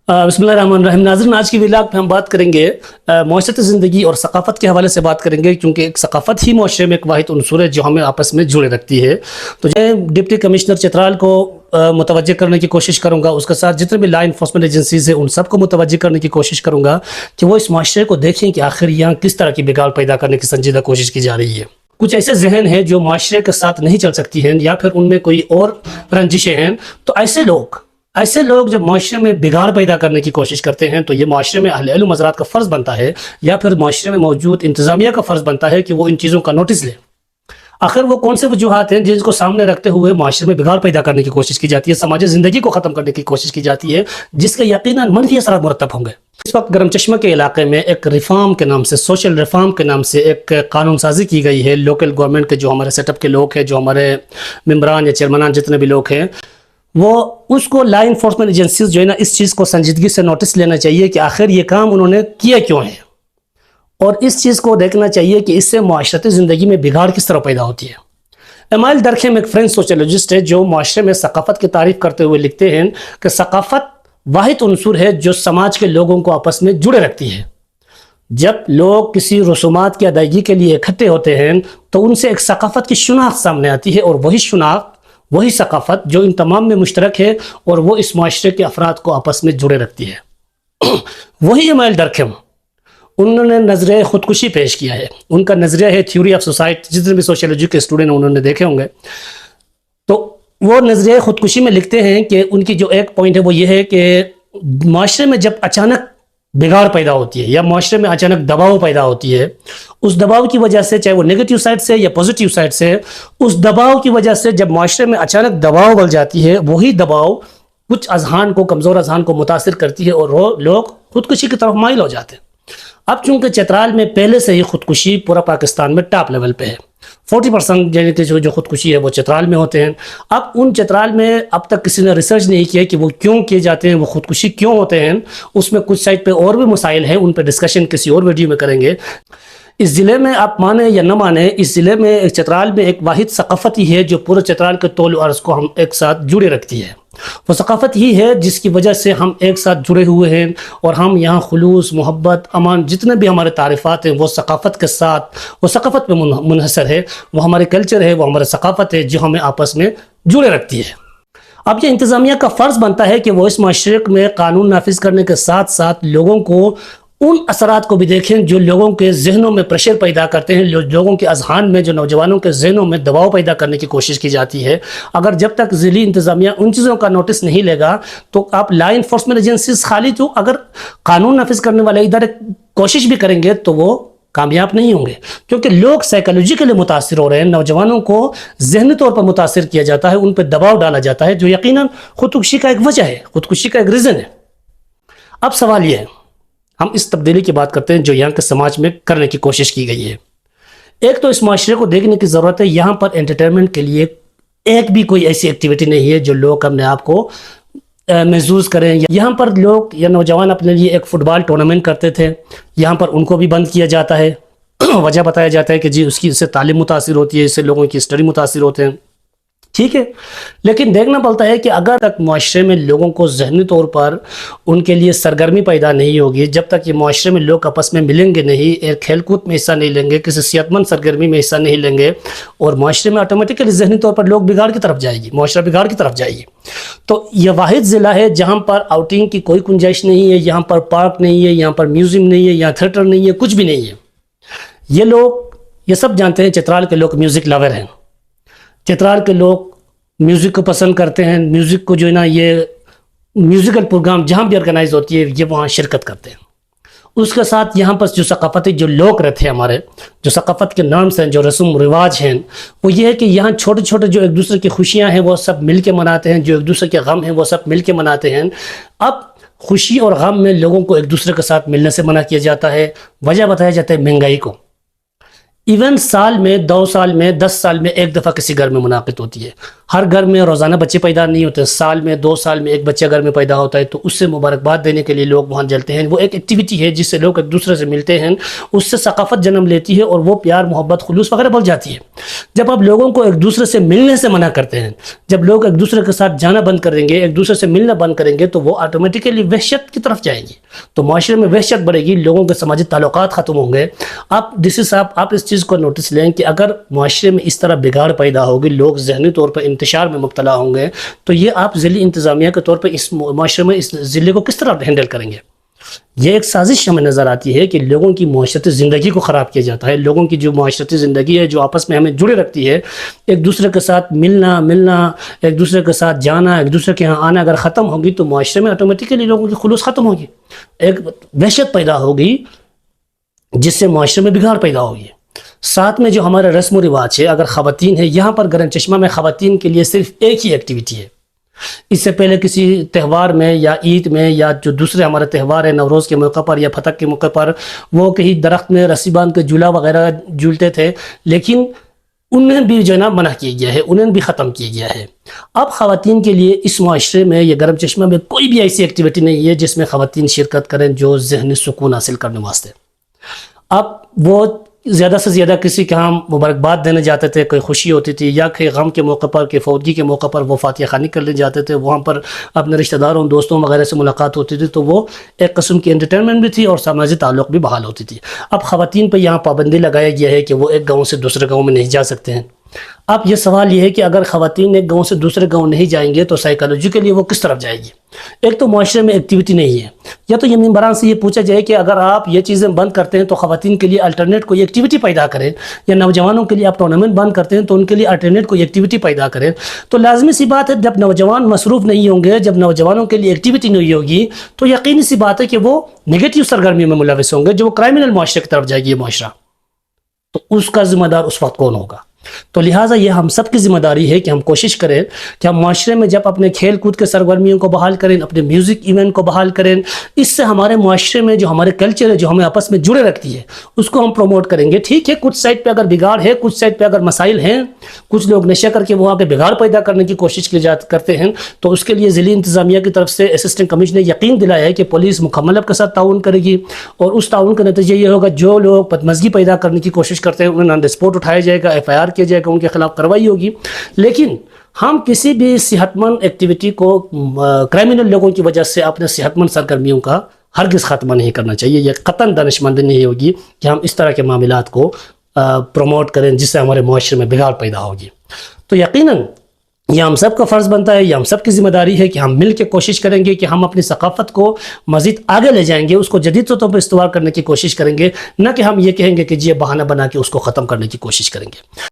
بسم اللہ الرحمن الرحیم. ناظرین، آج کی ولاگ پہ ہم بات کریں گے معاشرتی زندگی اور ثقافت کے حوالے سے بات کریں گے، کیونکہ ایک ثقافت ہی معاشرے میں ایک واحد عنصر ہے جو ہمیں آپس میں جڑے رکھتی ہے. تو میں ڈپٹی کمشنر چترال کو متوجہ کرنے کی کوشش کروں گا، اس کے ساتھ جتنے بھی لا انفورسمنٹ ایجنسیز ہیں ان سب کو متوجہ کرنے کی کوشش کروں گا کہ وہ اس معاشرے کو دیکھیں کہ آخر یہاں کس طرح کی بگاڑ پیدا کرنے کی سنجیدہ کوشش کی جا رہی ہے. کچھ ایسے ذہن ہیں جو معاشرے کے ساتھ نہیں چل سکتی ہیں یا پھر ان میں کوئی اور رنجشیں ہیں. تو ایسے لوگ جب معاشرے میں بگاڑ پیدا کرنے کی کوشش کرتے ہیں تو یہ معاشرے میں اہل علم حضرات کا فرض بنتا ہے یا پھر معاشرے میں موجود انتظامیہ کا فرض بنتا ہے کہ وہ ان چیزوں کا نوٹس لے. آخر وہ کون سے وجوہات ہیں جن کو سامنے رکھتے ہوئے معاشرے میں بگاڑ پیدا کرنے کی کوشش کی جاتی ہے، سماجی زندگی کو ختم کرنے کی کوشش کی جاتی ہے، جس کے یقیناً منفی اثرات مرتب ہوں گے. اس وقت گرم چشمہ کے علاقے میں ایک ریفارم کے نام سے، سوشل ریفارم کے نام سے ایک قانون سازی کی گئی ہے. لوکل گورنمنٹ کے جو ہمارے سیٹ اپ کے لوگ ہیں، جو ہمارے ممبران یا چیئرمینان جتنے بھی لوگ ہیں، وہ اس کو لا انفورسمنٹ ایجنسیز جو ہے نا اس چیز کو سنجیدگی سے نوٹس لینا چاہیے کہ آخر یہ کام انہوں نے کیا کیوں ہے، اور اس چیز کو دیکھنا چاہیے کہ اس سے معاشرتی زندگی میں بگاڑ کس طرح پیدا ہوتی ہے. ایمائل ڈرکھیم ایک فرینچ سوشیولوجسٹ ہے جو معاشرے میں ثقافت کی تعریف کرتے ہوئے لکھتے ہیں کہ ثقافت واحد عنصر ہے جو سماج کے لوگوں کو آپس میں جڑے رکھتی ہے. جب لوگ کسی رسومات کی ادائیگی کے لیے اکٹھے ہوتے ہیں تو ان سے ایک ثقافت کی شناخت سامنے آتی ہے، اور وہی شناخت، وہی ثقافت جو ان تمام میں مشترک ہے اور وہ اس معاشرے کے افراد کو آپس میں جڑے رکھتی ہے. وہی ایمائل ڈرکھیم، انہوں نے نظریہ خودکشی پیش کیا ہے. ان کا نظریہ ہے تھیوری آف سوسائٹی، جتنے بھی سوشیولوجی کے اسٹوڈنٹ انہوں نے دیکھے ہوں گے. تو وہ نظریہ خودکشی میں لکھتے ہیں کہ ان کی جو ایک پوائنٹ ہے وہ یہ ہے کہ معاشرے میں جب اچانک بگاڑ پیدا ہوتی ہے یا معاشرے میں اچانک دباؤ پیدا ہوتی ہے، اس دباؤ کی وجہ سے، چاہے وہ نیگیٹو سائڈ سے یا پوزیٹیو سائڈ سے، اس دباؤ کی وجہ سے جب معاشرے میں اچانک دباؤ بڑھ جاتی ہے، وہی دباؤ کچھ اذہان کو، کمزور اذہان کو متاثر کرتی ہے اور وہ لوگ خودکشی کی طرف مائل ہو جاتے ہیں. اب چونکہ چترال میں پہلے سے ہی خودکشی پورا پاکستان میں ٹاپ لیول پہ ہے، 40% یعنی کہ جو خودکشی ہے وہ چترال میں ہوتے ہیں. اب ان چترال میں اب تک کسی نے ریسرچ نہیں کیا کہ وہ کیوں کیے جاتے ہیں، وہ خودکشی کیوں ہوتے ہیں. اس میں کچھ سائٹ پہ اور بھی مسائل ہیں، ان پہ ڈسکشن کسی اور ویڈیو میں کریں گے. اس ضلع میں آپ مانیں یا نہ مانیں، اس ضلع میں چترال میں ایک واحد ثقافت ہی ہے جو پورے چترال کے طول و عرض کو ہم ایک ساتھ جڑے رکھتی ہے. وہ ثقافت ہی ہے جس کی وجہ سے ہم ایک ساتھ جڑے ہوئے ہیں، اور ہم یہاں خلوص، محبت، امان، جتنے بھی ہمارے تعریفات ہیں وہ ثقافت کے ساتھ، وہ ثقافت پہ منحصر ہے. وہ ہمارے کلچر ہے، وہ ہمارے ثقافت ہے جو ہمیں آپس میں جڑے رکھتی ہے. اب یہ انتظامیہ کا فرض بنتا ہے کہ وہ اس معاشرے میں قانون نافذ کرنے کے ساتھ ساتھ لوگوں کو ان اثرات کو بھی دیکھیں جو لوگوں کے ذہنوں میں پریشر پیدا کرتے ہیں، لوگوں کے اذہان میں، جو نوجوانوں کے ذہنوں میں دباؤ پیدا کرنے کی کوشش کی جاتی ہے. اگر جب تک ضلعی انتظامیہ ان چیزوں کا نوٹس نہیں لے گا تو آپ لا انفورسمنٹ ایجنسیز خالی تو اگر قانون نافذ کرنے والے ادارے کوشش بھی کریں گے تو وہ کامیاب نہیں ہوں گے، کیونکہ لوگ سائیکالوجیکلی متاثر ہو رہے ہیں. نوجوانوں کو ذہنی طور پر متاثر کیا جاتا ہے، ان پہ دباؤ ڈالا جاتا ہے، جو یقیناً خودکشی کا ایک وجہ ہے، خودکشی کا ایک ریزن ہے. اب سوال یہ ہے، ہم اس تبدیلی کی بات کرتے ہیں جو یہاں کے سماج میں کرنے کی کوشش کی گئی ہے. ایک تو اس معاشرے کو دیکھنے کی ضرورت ہے. یہاں پر انٹرٹینمنٹ کے لیے ایک بھی کوئی ایسی ایکٹیویٹی نہیں ہے جو لوگ اپنے آپ کو محظوظ کریں. یہاں پر لوگ یا نوجوان اپنے لیے ایک فٹ بال ٹورنامنٹ کرتے تھے، یہاں پر ان کو بھی بند کیا جاتا ہے. وجہ بتایا جاتا ہے کہ جی اس سے تعلیم متاثر ہوتی ہے، اس سے لوگوں کی اسٹڈی متاثر ہوتے ہیں. ٹھیک ہے، لیکن دیکھنا پڑتا ہے کہ اگر تک معاشرے میں لوگوں کو ذہنی طور پر ان کے لیے سرگرمی پیدا نہیں ہوگی، جب تک یہ معاشرے میں لوگ آپس میں ملیں گے نہیں، ایک کھیل کود میں حصہ نہیں لیں گے، کسی صحت مند سرگرمی میں حصہ نہیں لیں گے، اور معاشرے میں آٹومیٹکلی ذہنی طور پر لوگ بگاڑ کی طرف جائے گی، معاشرہ بگاڑ کی طرف جائے گی. تو یہ واحد ضلع ہے جہاں پر آؤٹنگ کی کوئی گنجائش نہیں ہے، یہاں پر پارک نہیں ہے، یہاں پر میوزیم نہیں ہے، یہاں تھیٹر نہیں ہے، کچھ بھی نہیں ہے. یہ لوگ یہ سب جانتے ہیں، چترال کے لوگ میوزک لاور ہیں، چترال کے لوگ میوزک کو پسند کرتے ہیں. میوزک کو جو ہے نا، یہ میوزیکل پروگرام جہاں بھی آرگنائز ہوتی ہے یہ وہاں شرکت کرتے ہیں. اس کے ساتھ یہاں پر جو ثقافتی جو لوگ رہتے ہیں، ہمارے جو ثقافت کے نارمس ہیں، جو رسم و رواج ہیں، وہ یہ ہے کہ یہاں چھوٹے چھوٹے جو ایک دوسرے کی خوشیاں ہیں وہ سب مل کے مناتے ہیں، جو ایک دوسرے کے غم ہیں وہ سب مل کے مناتے ہیں. اب خوشی اور غم میں لوگوں کو ایک دوسرے کے ساتھ ملنے سے منع کیا جاتا ہے. وجہ بتایا جاتا ہے مہنگائی کو. ایون سال میں 2 سال میں 10 سال میں ایک دفعہ کسی گھر میں منعقد ہوتی ہے. ہر گھر میں روزانہ بچے پیدا نہیں ہوتے, سال میں 2 سال میں ایک بچہ گھر میں پیدا ہوتا ہے, تو اس سے مبارکباد دینے کے لیے لوگ وہاں جلتے ہیں. وہ ایک ایکٹیویٹی ہے جس سے لوگ ایک دوسرے سے ملتے ہیں, اس سے ثقافت جنم لیتی ہے اور وہ پیار محبت خلوص وغیرہ بڑھ جاتی ہے. جب آپ لوگوں کو ایک دوسرے سے ملنے سے منع کرتے ہیں, جب لوگ ایک دوسرے کے ساتھ جانا بند کریں گے, ایک دوسرے سے ملنا بند کریں گے, تو وہ آٹومیٹیکلی وحشت کی طرف جائیں گے. تو معاشرے میں وحشت بڑھے گی, لوگوں کے سماجی تعلقات ختم ہوں گے. آپ ڈی سی صاحب, آپ اس چیز کو نوٹس لیں کہ اگر معاشرے میں اس طرح بگاڑ پیدا ہوگی, لوگ ذہنی طور پر انتشار میں مبتلا ہوں گے, تو یہ آپ ضلعی انتظامیہ کے طور پر اس معاشرے میں اس ضلع کو کس طرح ہینڈل کریں گے؟ یہ ایک سازش ہمیں نظر آتی ہے کہ لوگوں کی معاشرتی زندگی کو خراب کیا جاتا ہے. لوگوں کی جو معاشرتی زندگی ہے, جو آپس میں ہمیں جڑے رکھتی ہے, ایک دوسرے کے ساتھ ملنا, ایک دوسرے کے ساتھ جانا, ایک دوسرے کے یہاں آنا اگر ختم ہوگی تو معاشرے میں آٹومیٹیکلی لوگوں کی خلوص ختم ہوگی, ایک وحشت پیدا ہوگی جس سے معاشرے میں بگاڑ پیدا ہوگی. ساتھ میں جو ہمارا رسم و رواج ہے, اگر خواتین ہے, یہاں پر گرم چشمہ میں خواتین کے لیے صرف ایک ہی ایکٹیویٹی ہے. اس سے پہلے کسی تہوار میں یا عید میں یا جو دوسرے ہمارے تہوار ہیں, نوروز کے موقع پر یا فتح کے موقع پر, وہ کہیں درخت میں رسی باندھ کے جھولا وغیرہ جھولتے تھے, لیکن انہیں بھی جو ہے نا منع کیا گیا ہے, انہیں بھی ختم کیا گیا ہے. اب خواتین کے لیے اس معاشرے میں یا گرم چشمہ میں کوئی بھی ایسی ایکٹیویٹی نہیں ہے جس میں خواتین شرکت کریں جو ذہنی سکون حاصل کرنے واسطے. اب وہ زیادہ سے زیادہ کسی کے ہم مبارکباد دینے جاتے تھے, کوئی خوشی ہوتی تھی یا کہ غم کے موقع پر, کہ فوتگی کے موقع پر وہ فاتحہ خوانی کرنے جاتے تھے, وہاں پر اپنے رشتہ داروں دوستوں وغیرہ سے ملاقات ہوتی تھی, تو وہ ایک قسم کی انٹرٹینمنٹ بھی تھی اور سماجی تعلق بھی بحال ہوتی تھی. اب خواتین پہ یہاں پابندی لگایا گیا ہے کہ وہ ایک گاؤں سے دوسرے گاؤں میں نہیں جا سکتے ہیں. اب یہ سوال یہ ہے کہ اگر خواتین ایک گاؤں سے دوسرے گاؤں نہیں جائیں گے تو سائیکالوجیکلی وہ کس طرف جائے گی؟ ایک تو معاشرے میں ایکٹیویٹی نہیں ہے, یا تو یہ ممبران سے یہ پوچھا جائے کہ اگر آپ یہ چیزیں بند کرتے ہیں تو خواتین کے لیے الٹرنیٹ کوئی ایکٹیویٹی پیدا کریں, یا نوجوانوں کے لیے آپ ٹورنامنٹ بند کرتے ہیں تو ان کے لیے الٹرنیٹ کوئی ایکٹیویٹی پیدا کریں. تو لازمی سی بات ہے, جب نوجوان مصروف نہیں ہوں گے, جب نوجوانوں کے لیے ایکٹیویٹی نہیں ہوگی, تو یقینی سی بات ہے کہ وہ نگیٹو سرگرمیوں میں ملوث ہوں گے, جو وہ کرائمنل معاشرے کی طرف جائے گی یہ معاشرہ. تو اس کا ذمہ دار اس وقت کون ہوگا؟ تو لہٰذا یہ ہم سب کی ذمہ داری ہے کہ ہم کوشش کریں کہ ہم معاشرے میں جب اپنے کھیل کود کے سرگرمیوں کو بحال کریں, اپنے میوزک ایونٹ کو بحال کریں, اس سے ہمارے معاشرے میں جو ہمارے کلچر ہے, جو ہمیں آپس میں جڑے رکھتی ہے, اس کو ہم پروموٹ کریں گے. ٹھیک ہے, کچھ سائٹ پہ اگر بگاڑ ہے, کچھ سائٹ پہ اگر مسائل ہیں, کچھ لوگ نشہ کر کے وہاں پہ بگاڑ پیدا کرنے کی کوشش کرتے ہیں, تو اس کے لیے ضلعی انتظامیہ کی طرف سے اسسٹنٹ کمشنر نے یقین دلایا ہے کہ پولیس مکمل کے ساتھ تعاون کرے گی, اور اس تعاون کا نتیجہ یہ ہوگا جو لوگ بدمزگی پیدا کرنے کی کوشش کرتے ہیں انہیں آن دی اسپاٹ اٹھایا جائے گا, FIR کیا جائے گا, ان کے خلاف کارروائی ہوگی. لیکن ہم کسی بھی صحت مند ایکٹیویٹی کو کرائمنل لوگوں کی وجہ سے اپنے صحت مند سرگرمیوں کا ہرگز خاتمہ نہیں کرنا چاہیے. یہ قطعاً دانشمندی نہیں ہوگی کہ ہم اس طرح کے معاملات کو پروموٹ کریں جس سے ہمارے معاشرے میں بگاڑ پیدا ہوگی. تو یقیناً یہ ہم سب کا فرض بنتا ہے, یہ ہم سب کی ذمہ داری ہے کہ ہم مل کے کوشش کریں گے کہ ہم اپنی ثقافت کو مزید آگے لے جائیں گے, اس کو جدید طور پر استوار کرنے کی کوشش کریں گے, نہ کہ ہم یہ کہیں گے کہ یہ بہانہ بنا کے اس کو ختم کرنے کی کوشش کریں گے.